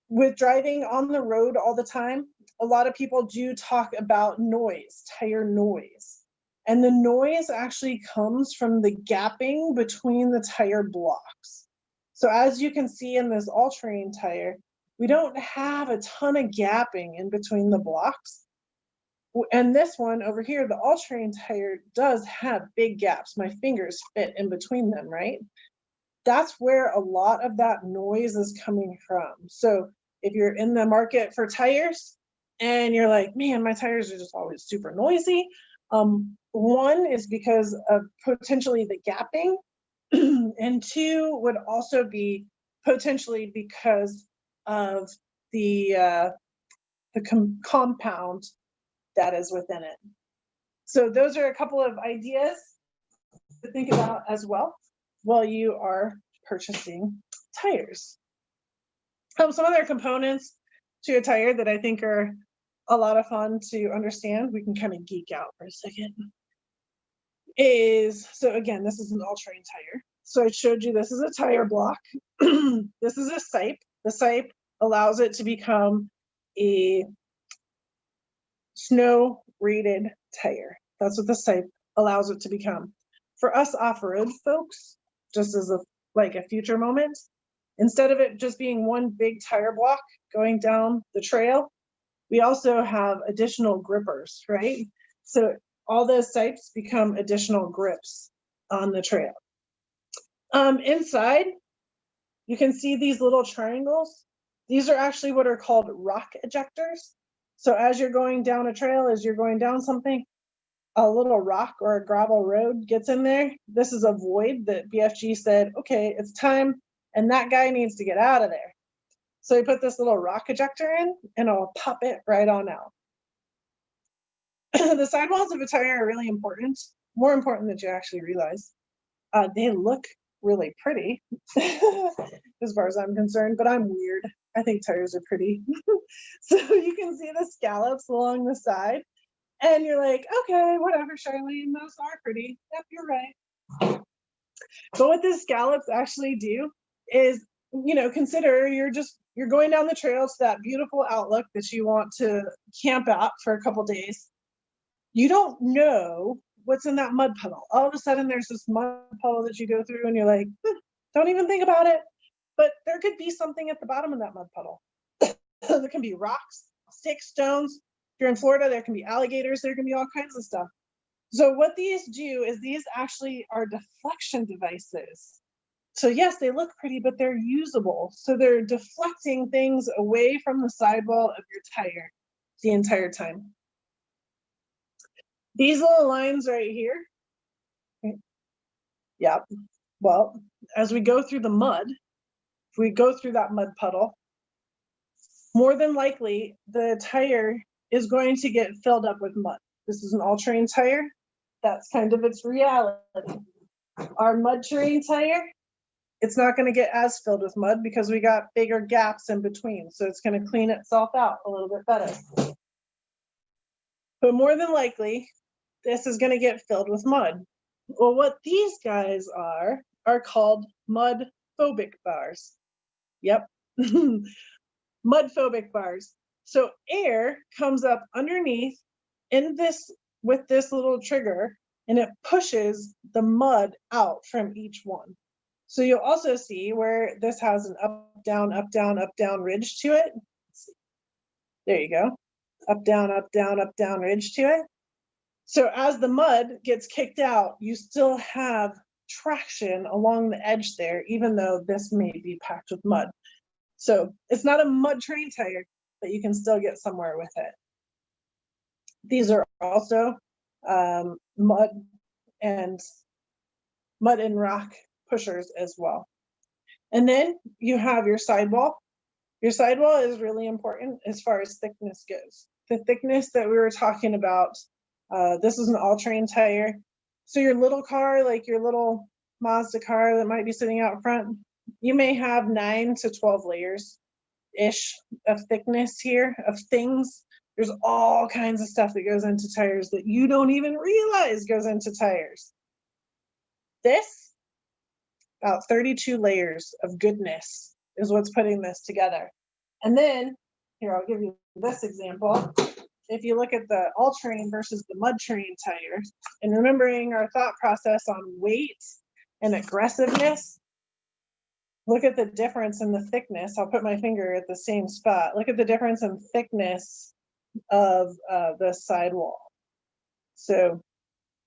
S2: With driving on the road all the time, a lot of people do talk about noise, tire noise. And the noise actually comes from the gapping between the tire blocks. So as you can see in this all-terrain tire, we don't have a ton of gapping in between the blocks. And this one over here, the all-terrain tire does have big gaps. My fingers fit in between them, right? That's where a lot of that noise is coming from. So if you're in the market for tires and you're like, man, my tires are just always super noisy. One is because of potentially the gapping, and two would also be potentially because of the compound that is within it. So those are a couple of ideas to think about as well while you are purchasing tires. Some other components to a tire that I think are a lot of fun to understand, we can kind of geek out for a second, is, so again, this is an all-terrain tire. So I showed you this is a tire block. This is a sipe. The sipe allows it to become a snow rated tire. That's what the sipe allows it to become. For us off-road folks, just as a future moment, instead of it just being one big tire block going down the trail, we also have additional grippers, right? So all those sipes become additional grips on the trail. Inside, you can see these little triangles. These are actually what are called rock ejectors. So as you're going down a trail, as you're going down something, a little rock or a gravel road gets in there. This is a void that BFG said, okay, it's time, and that guy needs to get out of there. So we put this little rock ejector in, and it'll pop it right on out. The sidewalls of a tire are really important, more important than you actually realize. They look really pretty, as far as I'm concerned, but I'm weird. I think tires are pretty. So you can see the scallops along the side, and you're like, okay, whatever, Charlene, those are pretty. Yep, you're right. But what the scallops actually do is, consider you're going down the trail to that beautiful outlook that you want to camp out for a couple days. You don't know what's in that mud puddle. All of a sudden there's this mud puddle that you go through and you're like, don't even think about it. But there could be something at the bottom of that mud puddle. There can be rocks, sticks, stones. If you're in Florida, there can be alligators, there can be all kinds of stuff. So what these do is these actually are deflection devices. So yes, they look pretty, but they're usable. So they're deflecting things away from the sidewall of your tire the entire time. These little lines right here. Yeah. Well, as we go through the mud, if we go through that mud puddle, more than likely the tire is going to get filled up with mud. This is an all-terrain tire. That's kind of its reality. Our mud terrain tire, it's not going to get as filled with mud because we got bigger gaps in between. So it's going to clean itself out a little bit better. But more than likely, this is going to get filled with mud. Well, what these guys are called mud phobic bars. Yep. Mud phobic bars. So air comes up underneath with this little trigger, and it pushes the mud out from each one. So you'll also see where this has an up, down, up, down, up, down ridge to it. There you go. Up, down, up, down, up, down ridge to it. So as the mud gets kicked out, you still have traction along the edge there, even though this may be packed with mud. So it's not a mud terrain tire, but you can still get somewhere with it. These are also mud and rock pushers as well. And then you have your sidewall. Your sidewall is really important as far as thickness goes. The thickness that we were talking about, this is an all-terrain tire. So your little car, like your little Mazda car that might be sitting out front, you may have 9 to 12 layers-ish of thickness here, of things. There's all kinds of stuff that goes into tires that you don't even realize goes into tires. This, about 32 layers of goodness is what's putting this together. And then, here, I'll give you this example. If you look at the all-terrain versus the mud terrain tire, and remembering our thought process on weight and aggressiveness, look at the difference in the thickness. I'll put my finger at the same spot. Look at the difference in thickness of the sidewall. So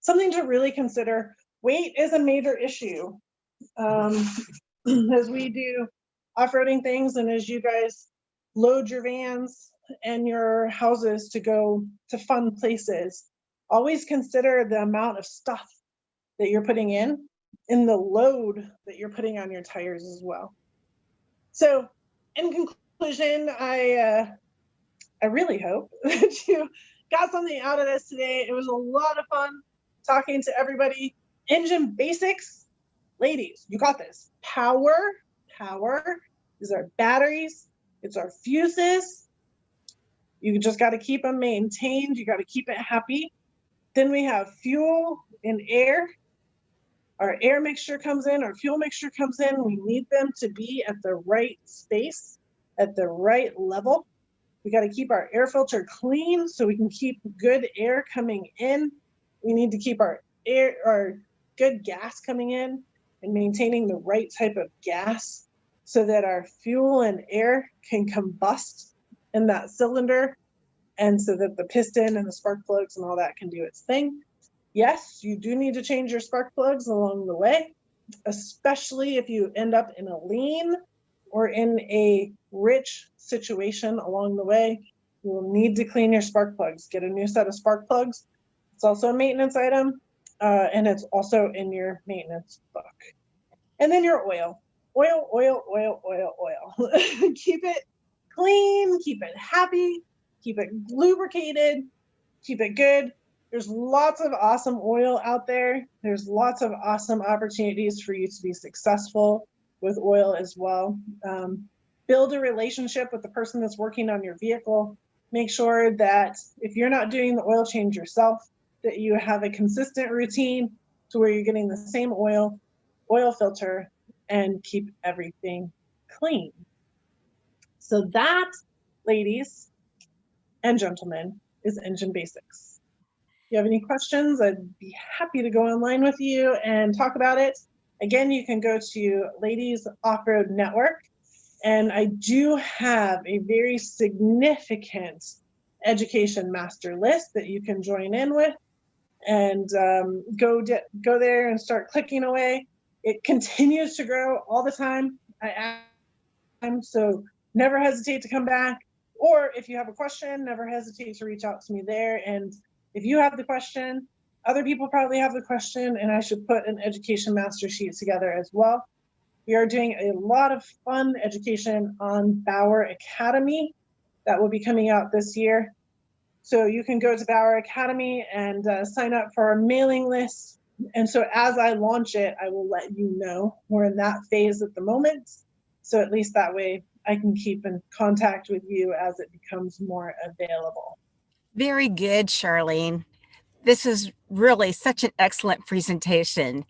S2: something to really consider. Weight is a major issue. As we do off-roading things and as you guys load your vans and your houses to go to fun places, always consider the amount of stuff that you're putting in and the load that you're putting on your tires as well. So in conclusion, I really hope that you got something out of this today. It was a lot of fun talking to everybody. Engine basics, ladies, you got this. Power is our batteries, it's our fuses. You just got to keep them maintained. You got to keep it happy. Then we have fuel and air. Our air mixture comes in, our fuel mixture comes in. We need them to be at the right space, at the right level. We got to keep our air filter clean so we can keep good air coming in. We need to keep our good gas coming in and maintaining the right type of gas so that our fuel and air can combust in that cylinder and so that the piston and the spark plugs and all that can do its thing. Yes, you do need to change your spark plugs along the way, especially if you end up in a lean or in a rich situation along the way, you will need to clean your spark plugs. Get a new set of spark plugs. It's also a maintenance item, and it's also in your maintenance book. And then your oil. Oil, oil, oil, oil, oil. Keep it clean, keep it happy, keep it lubricated, keep it good. There's lots of awesome oil out there. There's lots of awesome opportunities for you to be successful with oil as well. Build a relationship with the person that's working on your vehicle. Make sure that if you're not doing the oil change yourself, that you have a consistent routine to where you're getting the same oil filter, and keep everything clean. So that, ladies and gentlemen, is Engine Basics. If you have any questions, I'd be happy to go online with you and talk about it. Again, you can go to Ladies Off-Road Network, and I do have a very significant education master list that you can join in with, and go there and start clicking away. It continues to grow all the time. So never hesitate to come back. Or if you have a question, never hesitate to reach out to me there. And if you have the question, other people probably have the question, and I should put an education master sheet together as well. We are doing a lot of fun education on Bauer Academy that will be coming out this year. So you can go to Bauer Academy and sign up for our mailing list. And so as I launch it, I will let you know. We're in that phase at the moment. So at least that way I can keep in contact with you as it becomes more available.
S1: Very good, Charlene. This is really such an excellent presentation.